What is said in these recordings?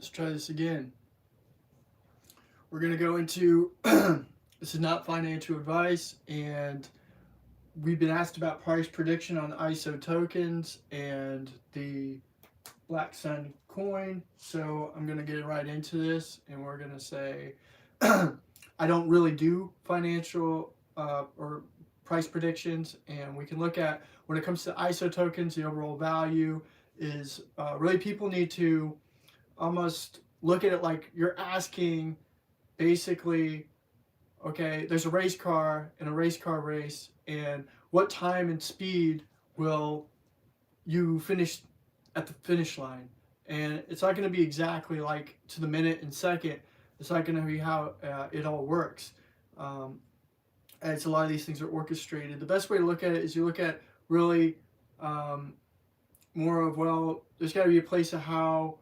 Let's try this again. We're going to go into this is not financial advice, and we've been asked about price prediction on ISO tokens and the Black Sun coin. So I'm going to get right into this, and we're going to say I don't really do financial or price predictions, and we can look at when it comes to ISO tokens, the overall value is really people need to almost look at it like you're asking basically, okay, there's a race car in a race car race, and what time and speed will you finish at the finish line? And it's not going to be exactly like to the minute and second. It's not going to be how it all works. As a lot of these things are orchestrated. The best way to look at it is you look at really more of, well, there's got to be a place of how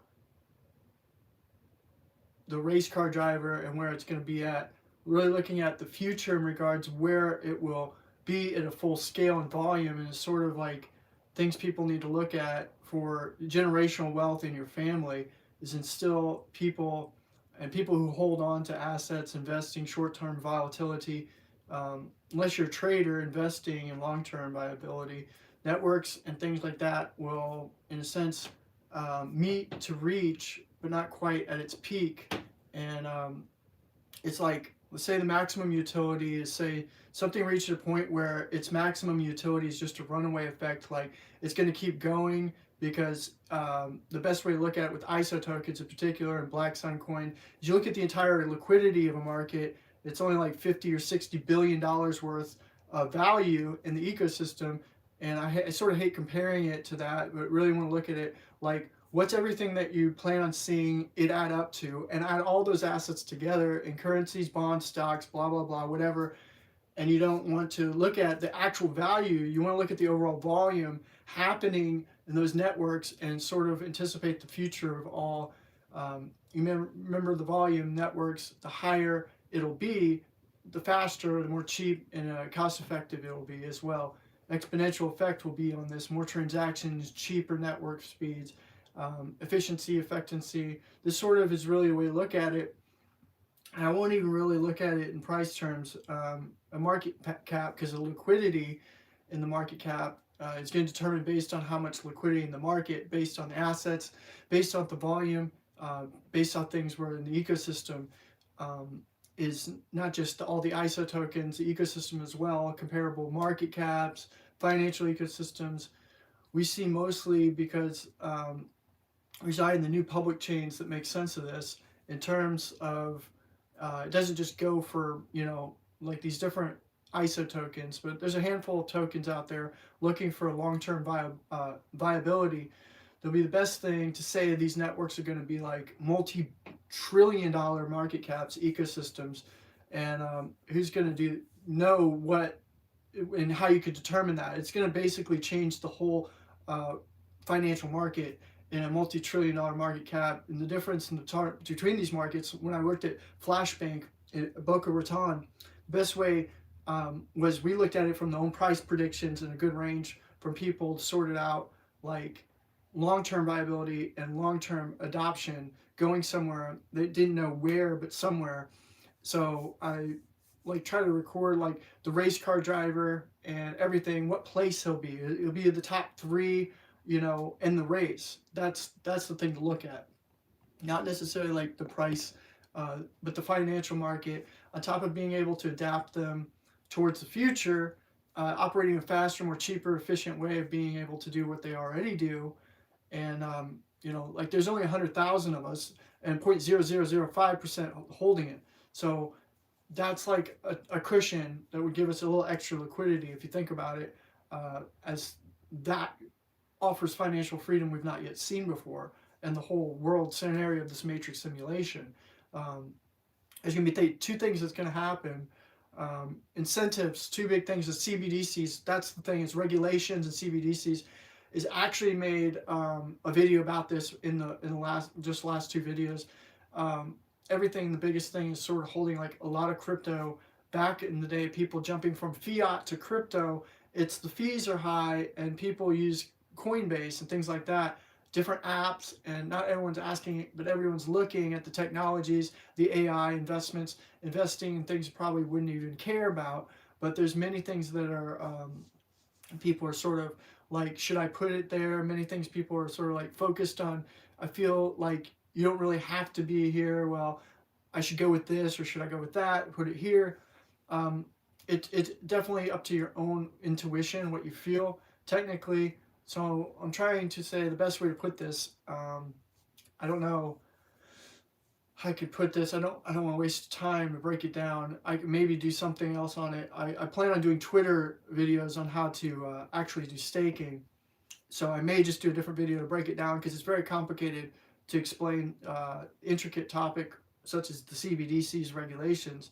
the race car driver and where it's going to be at. Really looking at the future in regards where it will be at a full scale and volume, and it's sort of like things people need to look at for generational wealth in your family is instill people and people who hold on to assets, investing short-term volatility, unless you're a trader investing in long-term viability. Networks and things like that will, in a sense, meet to reach, but not quite at its peak. And it's like, let's say the maximum utility is, say, something reached a point where its maximum utility is just a runaway effect, like it's going to keep going because the best way to look at it with ISO tokens in particular and Black Sun coin is you look at the entire liquidity of a market. It's only like 50 or 60 billion dollars worth of value in the ecosystem, and I sort of hate comparing it to that, but really want to look at it like what's everything that you plan on seeing it add up to, and add all those assets together in currencies, bonds, stocks, blah, blah, blah, whatever. And you don't want to look at the actual value. You want to look at the overall volume happening in those networks and sort of anticipate the future of all. You remember the volume networks, the higher it'll be, the faster, the more cheap and cost effective it'll be as well. Exponential effect will be on this, more transactions, cheaper network speeds, efficiency, effectivency. This sort of is really a way to look at it. And I won't even really look at it in price terms, a market cap, because the liquidity in the market cap is going to determine based on how much liquidity in the market, based on the assets, based on the volume, based on things where in the ecosystem is not just all the ISO tokens, the ecosystem as well, comparable market caps, financial ecosystems. We see mostly because reside in the new public chains that make sense of this in terms of it doesn't just go for, like these different ISO tokens, but there's a handful of tokens out there looking for a long-term viability. There'll be the best thing to say these networks are going to be like multi-trillion-dollar market caps, ecosystems, and who's going to know what and how you could determine that. It's going to basically change the whole financial market in a multi-trillion-dollar market cap. And the difference in between these markets, when I worked at Flashbank in Boca Raton, the best way was we looked at it from the own price predictions and a good range from people to sort it out, like long-term viability and long-term adoption going somewhere. They didn't know where, but somewhere. So I try to record like the race car driver and everything, what place he'll be. It'll be the top three, in the race. That's the thing to look at. Not necessarily like the price, but the financial market, on top of being able to adapt them towards the future, operating a faster, more cheaper, efficient way of being able to do what they already do. And, like there's only 100,000 of us and 0.0005% holding it. So that's like a cushion that would give us a little extra liquidity if you think about it, as that offers financial freedom we've not yet seen before, and the whole world scenario of this matrix simulation. There's going to be two things that's going to happen. Incentives, two big things. The CBDCs, that's the thing, is regulations and CBDCs. Is actually made a video about this in the last two videos. Everything, the biggest thing is sort of holding like a lot of crypto. Back in the day, people jumping from fiat to crypto, it's the fees are high and people use Coinbase and things like that. different apps, and not everyone's asking, but everyone's looking at the technologies, the AI investments, investing in things you probably wouldn't even care about. But there's many things that are people are sort of like, should I put it there? Many things people are sort of like focused on. I feel like you don't really have to be here. Well, I should go with this or should I go with that? Put it here. Um, it's definitely up to your own intuition, what you feel technically. So I'm trying to say the best way to put this. I don't know how I could put this. I don't want to waste time to break it down. I could maybe do something else on it. I plan on doing Twitter videos on how to actually do staking. So I may just do a different video to break it down because it's very complicated to explain intricate topic such as the CBDC's regulations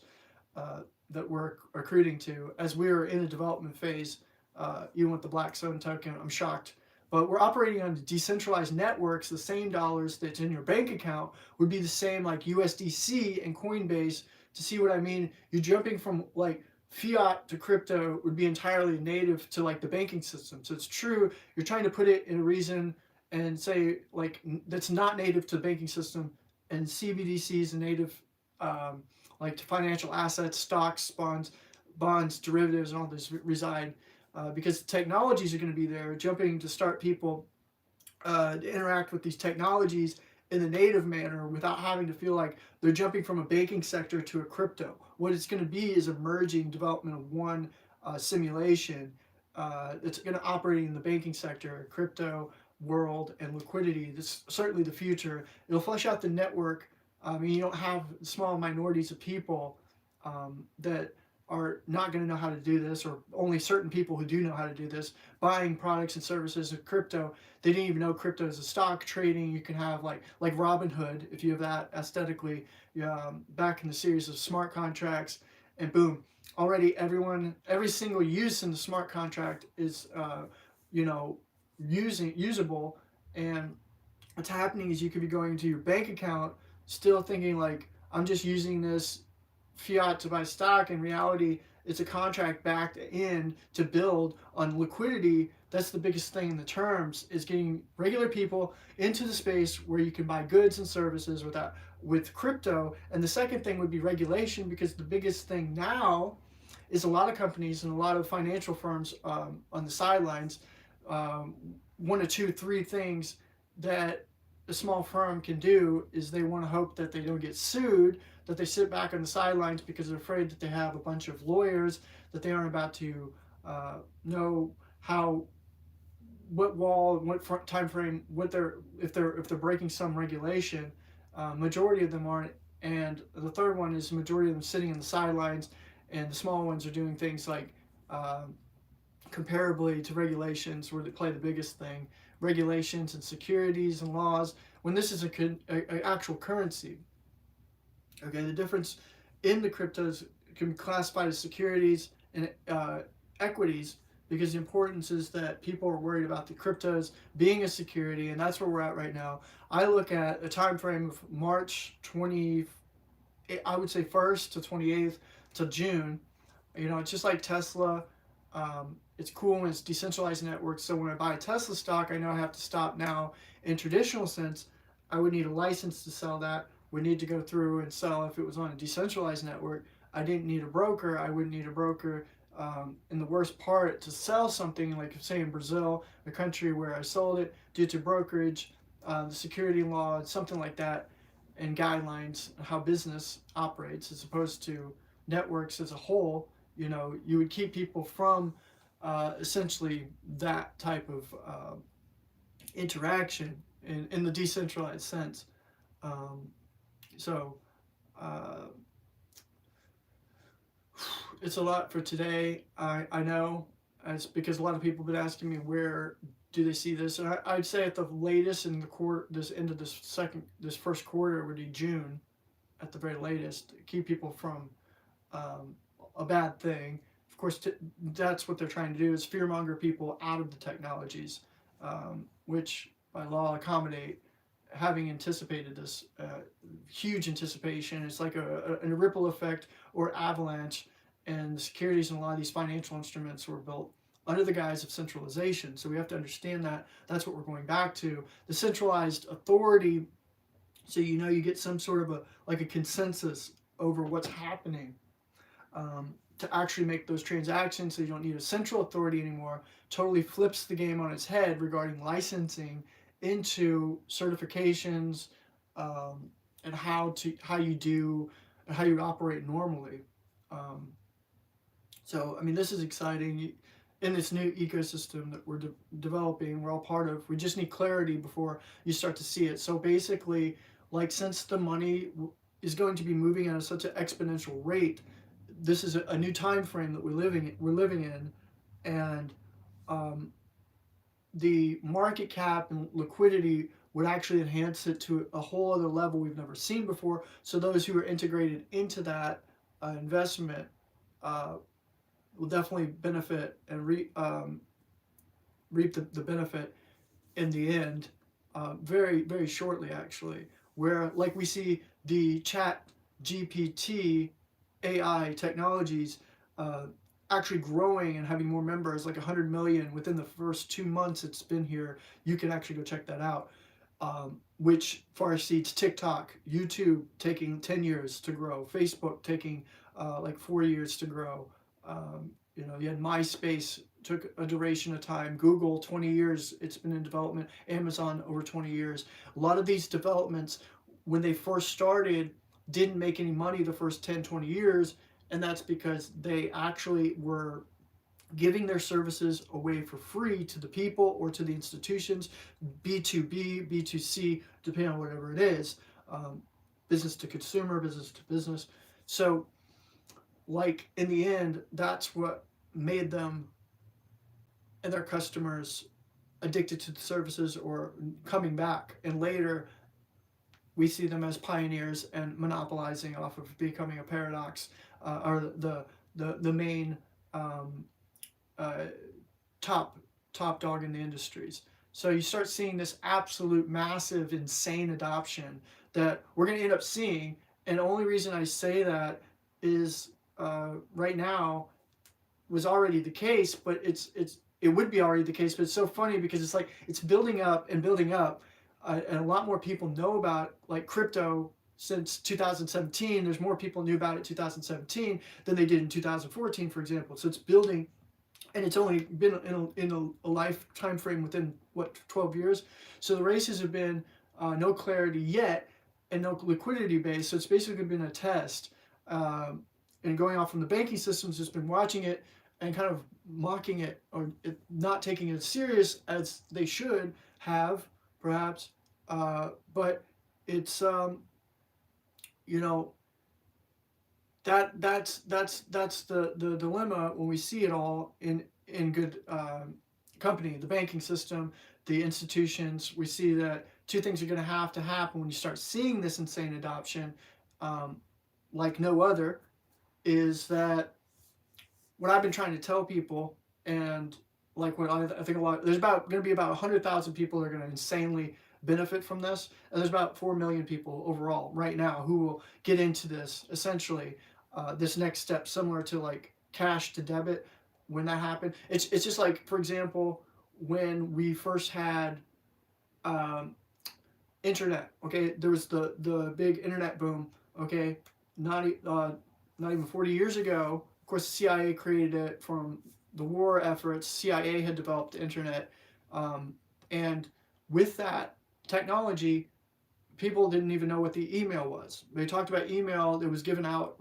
that we're accruing to as we're in a development phase. Even with the Blackstone token, I'm shocked. But we're operating on decentralized networks. The same dollars that's in your bank account would be the same like USDC and Coinbase. To see what I mean, you're jumping from like fiat to crypto would be entirely native to like the banking system. So it's true, you're trying to put it in a reason and say like that's not native to the banking system, and CBDC is a native like to financial assets, stocks, bonds, derivatives, and all this reside because technologies are going to be there, jumping to start people to interact with these technologies in the native manner without having to feel like they're jumping from a banking sector to a crypto. What it's going to be is a merging development of one simulation that's going to operate in the banking sector, crypto world, and liquidity. This is certainly the future. It'll flesh out the network. I mean, you don't have small minorities of people that are not going to know how to do this, or only certain people who do know how to do this, buying products and services of crypto. They didn't even know crypto is a stock trading. You can have like Robinhood, if you have that aesthetically, back in the series of smart contracts, and boom, already every single use in the smart contract is usable. And what's happening is you could be going to your bank account still thinking like, I'm just using this fiat to buy stock. In reality, it's a contract backed in to build on liquidity. That's the biggest thing in the terms, is getting regular people into the space where you can buy goods and services with crypto. And the second thing would be regulation, because the biggest thing now is a lot of companies and a lot of financial firms on the sidelines. One or two, three things that a small firm can do is they want to hope that they don't get sued, that they sit back on the sidelines because they're afraid that they have a bunch of lawyers that they aren't about to know what wall, what time frame, if they're breaking some regulation. Majority of them aren't, and the third one is the majority of them sitting on the sidelines, and the small ones are doing things like comparably to regulations, where they play the biggest thing, regulations and securities and laws, when this is a actual currency. Okay, the difference in the cryptos can be classified as securities and equities, because the importance is that people are worried about the cryptos being a security, and that's where we're at right now. I look at a time frame of March 20, I would say 1st to 28th to June. It's just like Tesla. It's cool when it's decentralized networks. So when I buy a Tesla stock, I know I have to stop now. In traditional sense, I would need a license to sell that. Would need to go through and sell if it was on a decentralized network. I didn't need a broker. I wouldn't need a broker. And the worst part, to sell something, like say in Brazil, a country where I sold it, due to brokerage, the security law, something like that, and guidelines, how business operates, as opposed to networks as a whole, you would keep people from essentially that type of interaction in the decentralized sense. So it's a lot for today. I know, it's because a lot of people have been asking me where do they see this, and I'd say at the latest in the quarter, this end of this first quarter would be June, at the very latest. Keep people from a bad thing. Of course, that's what they're trying to do, is fearmonger people out of the technologies, which by law accommodate, having anticipated this huge anticipation. It's like a ripple effect or avalanche, and the securities and a lot of these financial instruments were built under the guise of centralization. So we have to understand that that's what we're going back to. The centralized authority, so you get some sort of a consensus over what's happening, to actually make those transactions, so you don't need a central authority anymore. Totally flips the game on its head regarding licensing into certifications, and how you operate normally. Um, so I mean, this is exciting in this new ecosystem that we're developing. We're all part of. We just need clarity before you start to see it. So basically, like, since the money is going to be moving at such an exponential rate, this is a new time frame that we're living in, and the market cap and liquidity would actually enhance it to a whole other level we've never seen before. So those who are integrated into that investment will definitely benefit and reap the benefit in the end, very, very shortly, actually. Where, like, we see the chat GPT AI technologies actually growing and having more members, like 100 million within the first 2 months it's been here. You can actually go check that out. Which far exceeds TikTok, YouTube taking 10 years to grow, Facebook taking like 4 years to grow. You had MySpace, took a duration of time. Google, 20 years it's been in development. Amazon, over 20 years. A lot of these developments, when they first started, didn't make any money the first 10, 20 years, and that's because they actually were giving their services away for free to the people or to the institutions, B2B, B2C, depending on whatever it is, business to consumer, business to business. So, like, in the end, that's what made them and their customers addicted to the services or coming back. And later, we see them as pioneers and monopolizing off of becoming a paradox, or the main top dog in the industries. So you start seeing this absolute massive insane adoption that we're going to end up seeing. And the only reason I say that is right now was already the case, but it would be already the case. But it's so funny because it's like it's building up and building up, and a lot more people know about, like, crypto since 2017. There's more people knew about it in 2017 than they did in 2014, for example. So it's building, and it's only been in a lifetime frame within, 12 years. So the races have been no clarity yet and no liquidity base. So it's basically been a test. And going off from the banking systems, just been watching it and kind of mocking it, or not taking it as serious as they should have, perhaps. But it's that's the dilemma when we see it all in good company. The banking system, the institutions. We see that two things are going to happen when you start seeing this insane adoption, like no other. Is that what I've been trying to tell people, and like what I think there's going to be about 100,000 people that are going to insanely benefit from this, and there's about 4 million people overall right now who will get into this, essentially, this next step, similar to like cash to debit. When that happened, it's just like, for example, when we first had internet. Okay, there was the big internet boom. Okay, not even 40 years ago. Of course, the CIA created it from the war efforts. CIA had developed the internet, and with that technology, people didn't even know what the email was. They talked about email that was given out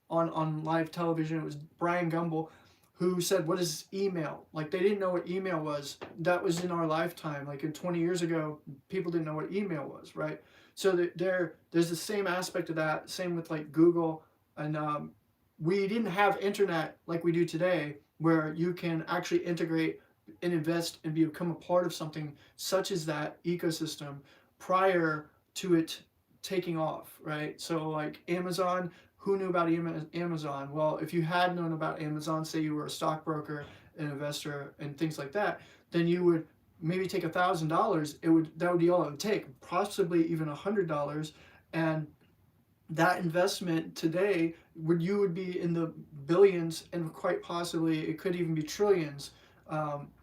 on live television. It was Brian Gumbel who said, "What is email?" Like, they didn't know what email was. That was in our lifetime. Like, in 20 years ago, people didn't know what email was, right? So there's the same aspect of that. Same with like Google, and we didn't have internet like we do today, where you can actually integrate and invest and become a part of something such as that ecosystem prior to it taking off, right? So like Amazon, who knew about Amazon? Well, if you had known about Amazon, say you were a stockbroker, an investor, and things like that, then you would maybe take $1,000. That would be all it would take, possibly even $100, and that investment today you would be in the billions, and quite possibly it could even be trillions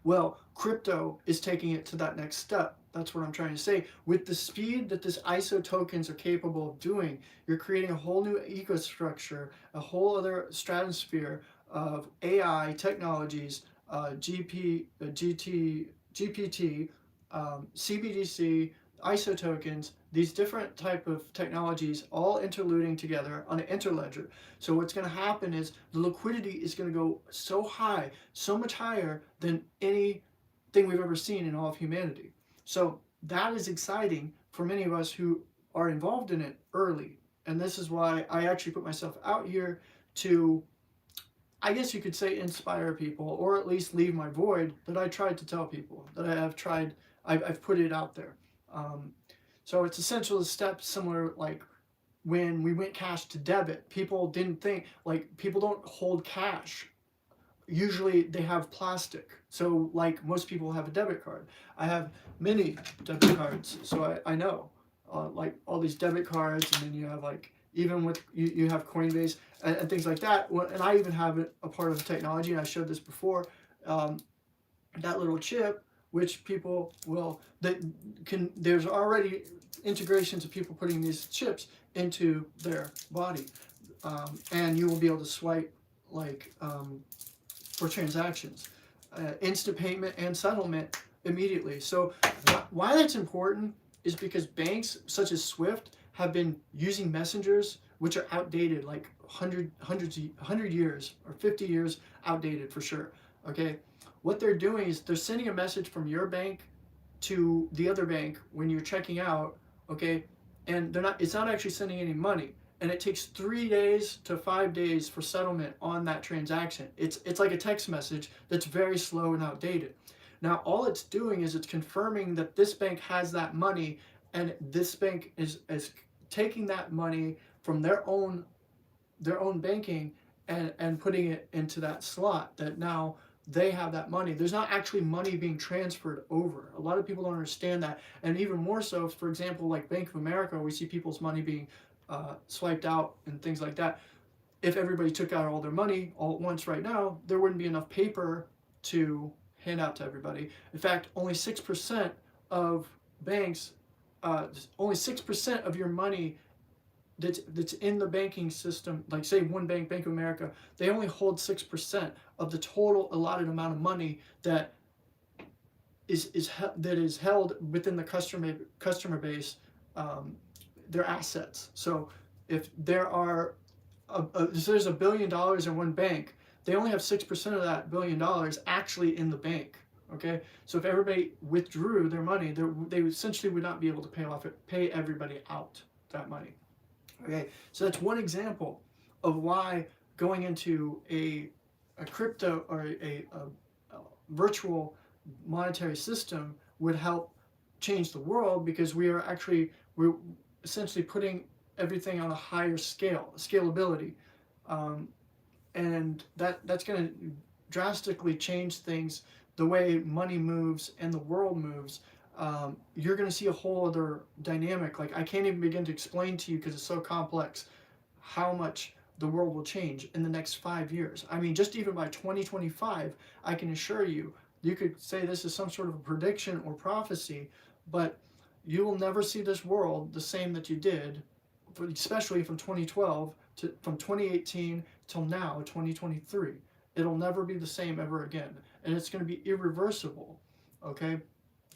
Well, crypto is taking it to that next step. That's what I'm trying to say. With the speed that this ISO tokens are capable of doing, you're creating a whole new ecostructure, a whole other stratosphere of AI technologies, GPT, CBDC, ISO tokens, these different type of technologies all interluding together on an interledger. So what's going to happen is the liquidity is going to go so high, so much higher than anything we've ever seen in all of humanity. So that is exciting for many of us who are involved in it early. And this is why I actually put myself out here to, I guess you could say, inspire people, or at least leave my void that I tried to tell people, that I have tried, I've put it out there. Um, so it's essentially a step similar like when we went cash to debit. People didn't think, like, people don't hold cash. Usually they have plastic. So like most people have a debit card. I have many debit cards, so I know like all these debit cards, and then you have like, even with you have Coinbase and things like that. And I even have a part of the technology, and I showed this before, that little chip, which people will, that can, there's already integrations of people putting these chips into their body, and you will be able to swipe like for transactions, instant payment and settlement immediately. So why that's important is because banks such as Swift have been using messengers which are outdated, like 100 years or 50 years outdated for sure. Okay, what they're doing is they're sending a message from your bank to the other bank when you're checking out. Okay, and they're not, it's not actually sending any money, and it takes 3 days to 5 days for settlement on that transaction. It's like a text message that's very slow and outdated. Now all it's doing is it's confirming that this bank has that money, and this bank is taking that money from their own banking and putting it into that slot, that now they have that money. There's not actually money being transferred over. A lot of people don't understand that. And even more so, for example, like Bank of America, we see people's money being swiped out and things like that. If everybody took out all their money all at once right now, there wouldn't be enough paper to hand out to everybody. In fact, only 6% of banks, only 6% of your money that's in the banking system, like say one bank, Bank of America, they only hold 6% of the total allotted amount of money that is held within the customer base, their assets. So if there are if there's $1 billion in one bank, they only have 6% of that $1 billion actually in the bank. Okay, so if everybody withdrew their money, they essentially would not be able to pay everybody out that money. Okay, so that's one example of why going into a crypto or a virtual monetary system would help change the world, because we're essentially putting everything on a higher scalability, and that's going to drastically change things, the way money moves and the world moves. You're going to see a whole other dynamic. Like, I can't even begin to explain to you, because it's so complex, how much the world will change in the next 5 years. I mean, just even by 2025, I can assure you, you could say this is some sort of a prediction or prophecy, but you will never see this world the same that you did, especially from 2012 to from 2018 till now, 2023. It'll never be the same ever again, and it's going to be irreversible. Okay,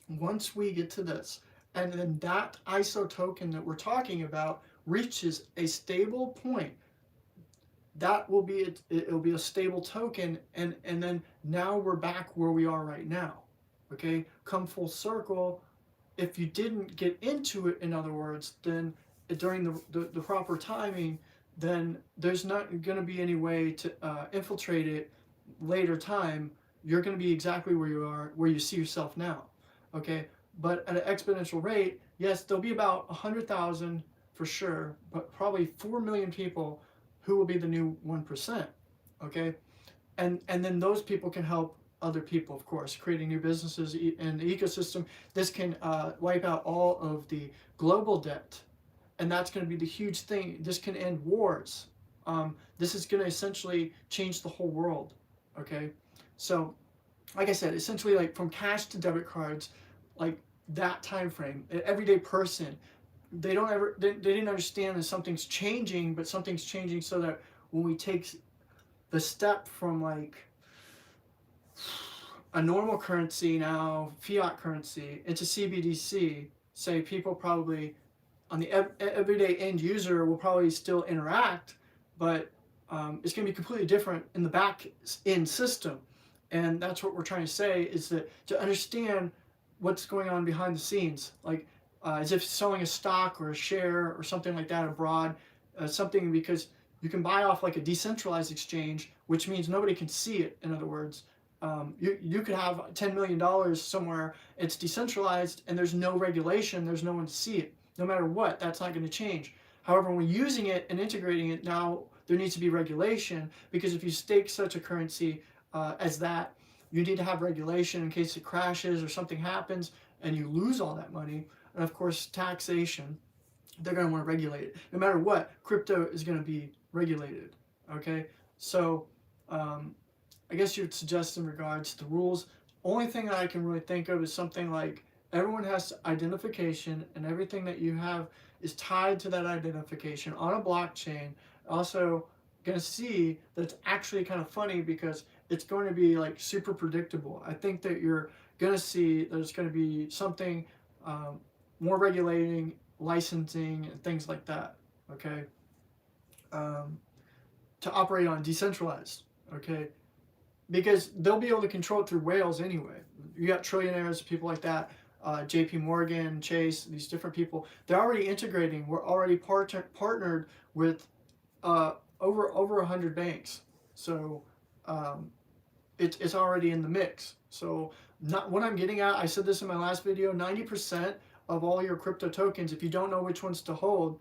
once we get to this, and then that ISO token that we're talking about reaches a stable point, that will be it'll be a stable token, and then now we're back where we are right now. Okay, come full circle. If you didn't get into it, in other words, then during the proper timing, then there's not going to be any way to infiltrate it later time. You're going to be exactly where you are, where you see yourself now. Okay, but at an exponential rate, yes, there'll be about 100,000 for sure, but probably 4 million people who will be the new 1%. Okay, and then those people can help other people, of course, creating new businesses and the ecosystem. This can wipe out all of the global debt, and that's going to be the huge thing. This can end wars. This is going to essentially change the whole world. Okay, so like I said, essentially like from cash to debit cards, like that time frame. An everyday person, they didn't understand that something's changing, but something's changing so that when we take the step from like a normal currency now, fiat currency, into CBDC, say people probably on the everyday end user will probably still interact, but it's going to be completely different in the back end system. And that's what we're trying to say, is that to understand what's going on behind the scenes, like as if selling a stock or a share or something like that abroad, something, because you can buy off like a decentralized exchange, which means nobody can see it. In other words, you could have $10 million somewhere, it's decentralized, and there's no regulation, there's no one to see it. No matter what, that's not going to change. However, when using it and integrating it, now there needs to be regulation, because if you stake such a currency as that, you need to have regulation in case it crashes or something happens and you lose all that money. And of course, taxation, they're going to want to regulate it. No matter what, crypto is going to be regulated. Okay? So, I guess you would suggest in regards to the rules, only thing that I can really think of is something like everyone has identification, and everything that you have is tied to that identification on a blockchain. Also, going to see that it's actually kind of funny because it's going to be like super predictable. I think that you're going to see there's going to be something more regulating, licensing, and things like that. Okay, to operate on decentralized. Okay, because they'll be able to control it through whales anyway. You got trillionaires, people like that, JP Morgan, Chase, these different people. They're already integrating. We're already partnered with over 100 banks. So it's already in the mix. So not what I'm getting at, I said this in my last video, 90% of all your crypto tokens, if you don't know which ones to hold,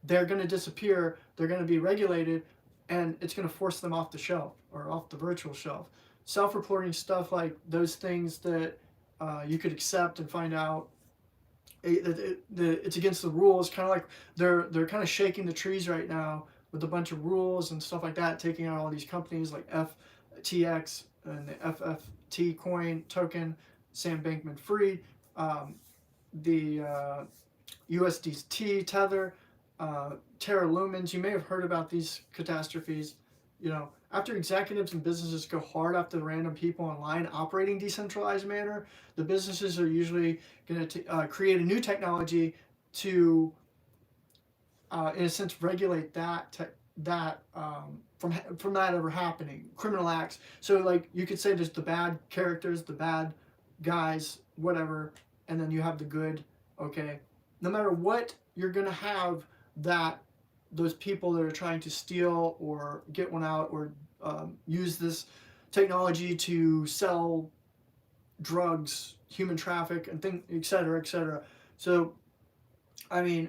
they're going to disappear, they're going to be regulated, and it's going to force them off the shelf or off the virtual shelf. Self-reporting stuff like those things that you could accept and find out it's against the rules, kind of like they're kind of shaking the trees right now with a bunch of rules and stuff like that, taking out all these companies like FTX and the FFT coin token, Sam Bankman-Fried, the USDT Tether, Terra Lumens. You may have heard about these catastrophes. You know, after executives and businesses go hard after the random people online operating decentralized manner, the businesses are usually going to create a new technology to, in a sense, regulate that from that ever happening. Criminal acts. So, like, you could say there's the bad characters, the bad guys, whatever, and then you have the good. Okay, no matter what, you're going to have that those people that are trying to steal or get one out or use this technology to sell drugs, human traffic, and things, etc., etc. So, I mean,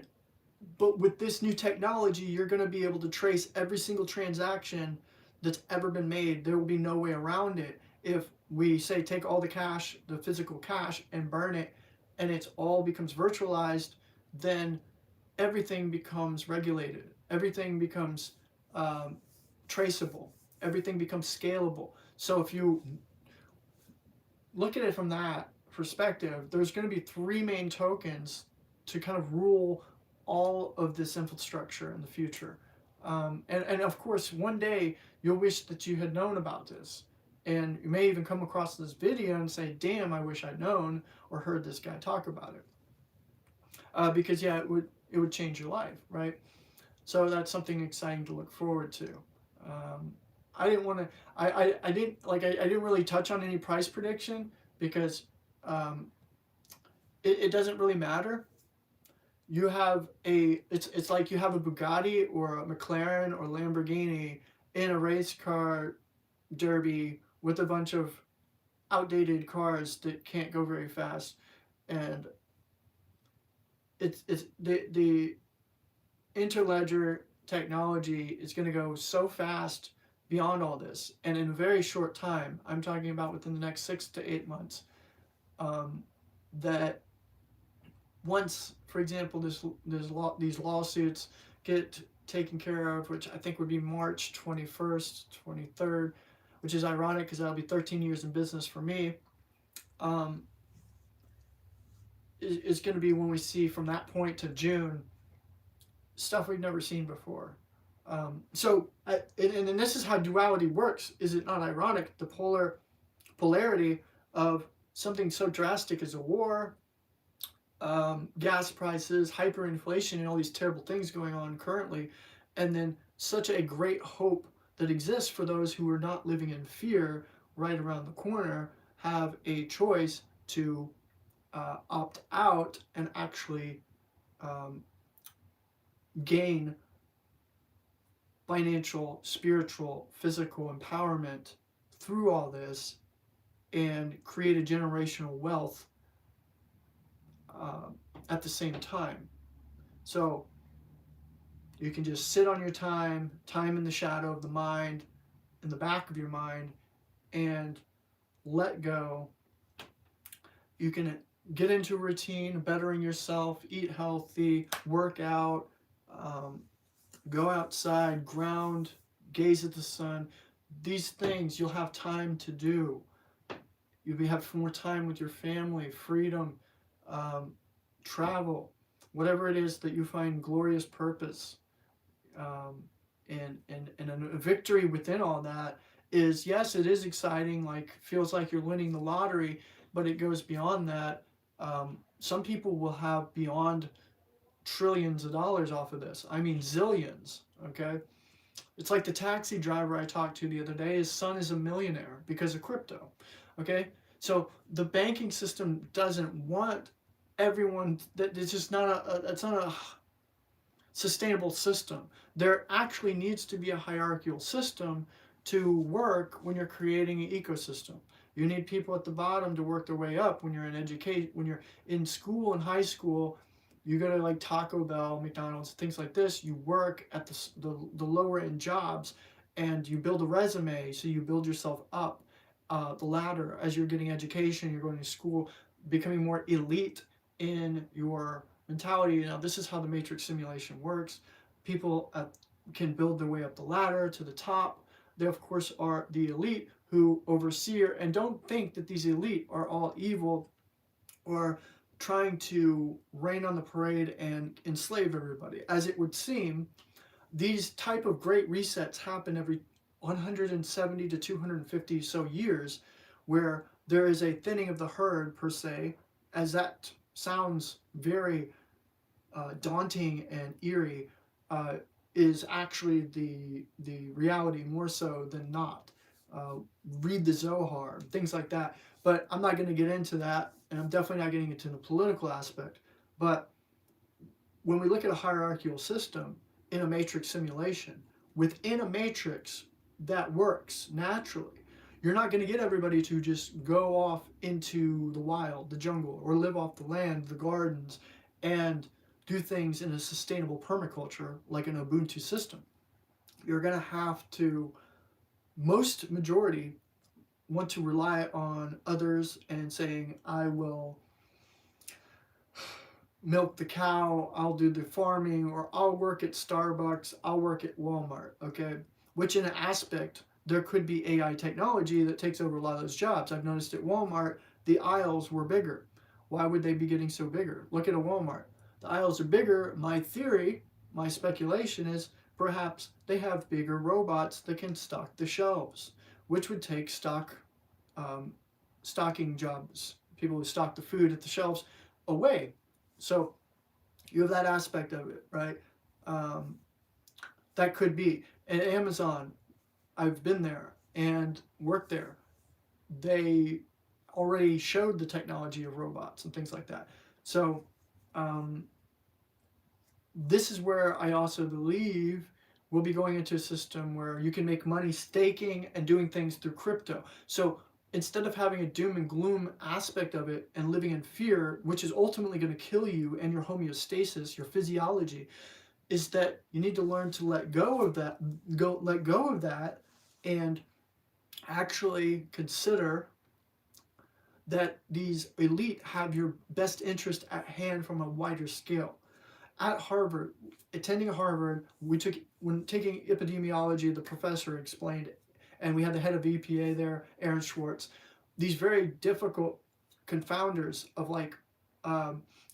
but with this new technology, you're going to be able to trace every single transaction that's ever been made. There will be no way around it. If we say take all the cash, the physical cash, and burn it, and it's all becomes virtualized, then everything becomes regulated. Everything becomes traceable. Everything becomes scalable. So if you look at it from that perspective, there's going to be three main tokens to kind of rule all of this infrastructure in the future. And of course, one day you'll wish that you had known about this. And you may even come across this video and say, damn, I wish I'd known or heard this guy talk about it. Because, yeah, it would change your life, right? So that's something exciting to look forward to. I didn't want to, I didn't really touch on any price prediction because it doesn't really matter. You have it's like you have a Bugatti or a McLaren or Lamborghini in a race car derby with a bunch of outdated cars that can't go very fast, and it's the interledger technology is going to go so fast beyond all this, and in a very short time. I'm talking about within the next 6 to 8 months. That once, for example, these lawsuits get taken care of, which I think would be March 21st, 23rd, which is ironic because that'll be 13 years in business for me, is going to be when we see from that point to June stuff we've never seen before. And this is how duality works. Is it not ironic? The polarity of something so drastic as a war, gas prices, hyperinflation, and all these terrible things going on currently, and then such a great hope that exists for those who are not living in fear right around the corner, have a choice to opt out and actually gain financial, spiritual, physical empowerment through all this and create a generational wealth at the same time. So you can just sit on your time in the shadow of the mind, in the back of your mind, and let go. You can get into a routine, bettering yourself, eat healthy, work out, go outside, ground, gaze at the sun. These things you'll have time to do. You'll have more time with your family, freedom, travel, whatever it is that you find glorious purpose. And a victory within all that is, yes, it is exciting, like feels like you're winning the lottery, but it goes beyond that. Some people will have beyond trillions of dollars off of this. I mean zillions, okay? It's like the taxi driver I talked to the other day. His son is a millionaire because of crypto, okay? So the banking system doesn't want everyone, that it's just not it's not a sustainable system. There actually needs to be a hierarchical system to work when you're creating an ecosystem. You need people at the bottom to work their way up. When you're in education, when you're in school and high school, you go to like Taco Bell, McDonald's, things like this. You work at the lower end jobs, and you build a resume. So you build yourself up the ladder as you're getting education. You're going to school, becoming more elite in your mentality. Now, this is how the matrix simulation works. People can build their way up the ladder to the top. They, of course, are the elite who oversee, and don't think that these elite are all evil or trying to rain on the parade and enslave everybody. As it would seem, these type of great resets happen every 170 to 250 so years, where there is a thinning of the herd per se, as that sounds very daunting and eerie, is actually the reality more so than not. Read the Zohar, things like that. But I'm not going to get into that, and I'm definitely not getting into the political aspect. But when we look at a hierarchical system in a matrix simulation, within a matrix that works naturally, you're not going to get everybody to just go off into the wild, the jungle, or live off the land, the gardens, and do things in a sustainable permaculture like an Ubuntu system. You're going to have to, most majority, want to rely on others and saying, I will milk the cow, I'll do the farming, or I'll work at Starbucks, I'll work at Walmart, okay? Which in an aspect, there could be AI technology that takes over a lot of those jobs. I've noticed at Walmart, the aisles were bigger. Why would they be getting so bigger? Look at a Walmart. The aisles are bigger. My theory, my speculation is perhaps they have bigger robots that can stock the shelves, which would take stocking jobs, people who stock the food at the shelves, away. So you have that aspect of it, right? That could be. And Amazon, I've been there and worked there. They already showed the technology of robots and things like that. So this is where I also believe we'll be going into a system where you can make money staking and doing things through crypto. So instead of having a doom and gloom aspect of it and living in fear, which is ultimately going to kill you and your homeostasis, your physiology, is that you need to learn to let go of that, and actually consider that these elite have your best interest at hand from a wider scale. At Harvard, attending Harvard, when taking epidemiology, the professor explained and we had the head of EPA there, Aaron Schwartz. These very difficult confounders of like,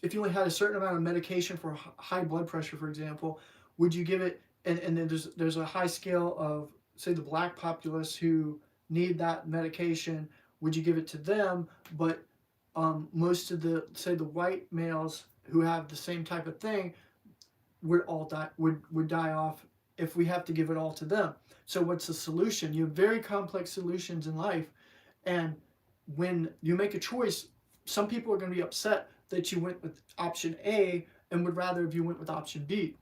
if you only had a certain amount of medication for high blood pressure, for example, would you give it? And then there's a high scale of, say, the black populace who need that medication. Would you give it to them? But most of the, say, the white males who have the same type of thing would all die, would die off if we have to give it all to them. So what's the solution? You have very complex solutions in life, and when you make a choice, some people are going to be upset that you went with option A and would rather if you went with option B.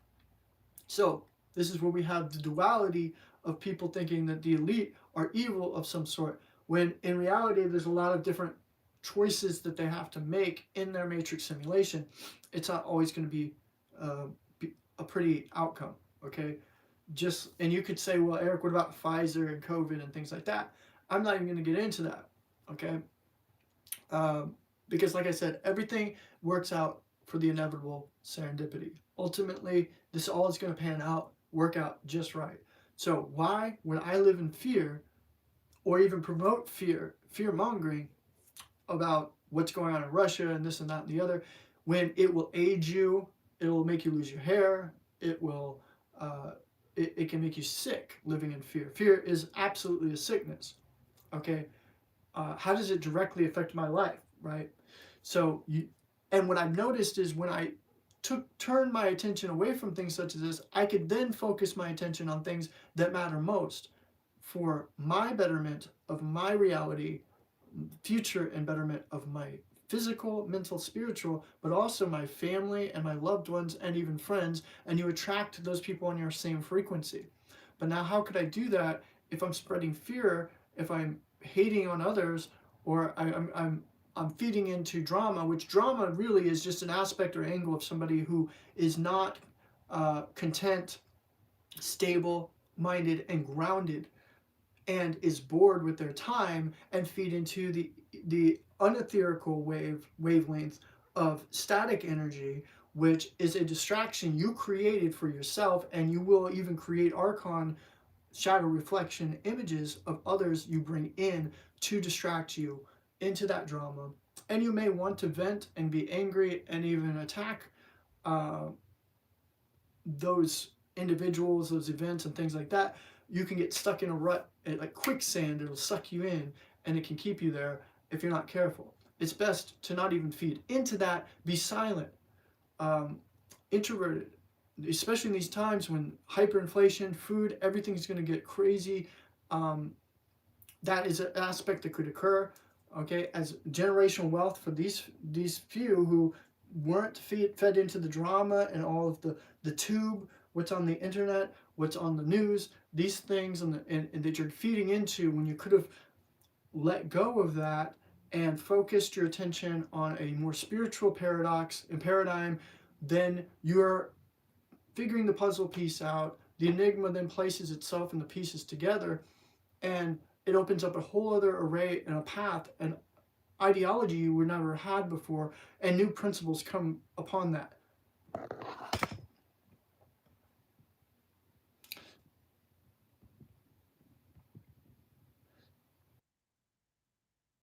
So this is where we have the duality of people thinking that the elite are evil of some sort, when in reality there's a lot of different choices that they have to make in their matrix simulation. It's not always going to be a pretty outcome, okay? And you could say, well, Eric, what about Pfizer and COVID and things like that? I'm not even going to get into that, okay? Because like I said, everything works out for the inevitable serendipity. Ultimately, this all is going to pan out, work out just right. So why would I live in fear or even promote fear-mongering about what's going on in Russia and this and that and the other, when it will age you, it will make you lose your hair, it will, it can make you sick living in fear. Fear is absolutely a sickness, okay? How does it directly affect my life, right? So, and what I've noticed is when I turned my attention away from things such as this, I could then focus my attention on things that matter most for my betterment of my reality, future and betterment of my physical, mental, spiritual, but also my family and my loved ones and even friends, and you attract those people on your same frequency. But now how could I do that if I'm spreading fear, if I'm hating on others, or I'm feeding into drama, which drama really is just an aspect or angle of somebody who is not content, stable, minded, and grounded, and is bored with their time, and feed into the unetherical wavelength of static energy, which is a distraction you created for yourself, and you will even create archon shadow reflection images of others you bring in to distract you into that drama. And you may want to vent and be angry and even attack those individuals, those events and things like that. You can get stuck in a rut, like quicksand. It'll suck you in and it can keep you there if you're not careful. It's best to not even feed into that. Be silent, introverted, especially in these times when hyperinflation, food, everything's going to get crazy. That is an aspect that could occur, okay, as generational wealth for these few who weren't fed into the drama and all of the tube, what's on the internet, what's on the news, these things and that you're feeding into, when you could have let go of that and focused your attention on a more spiritual paradox and paradigm, then you're figuring the puzzle piece out. The enigma then places itself and the pieces together, and it opens up a whole other array and a path and ideology you would never had before, and new principles come upon that.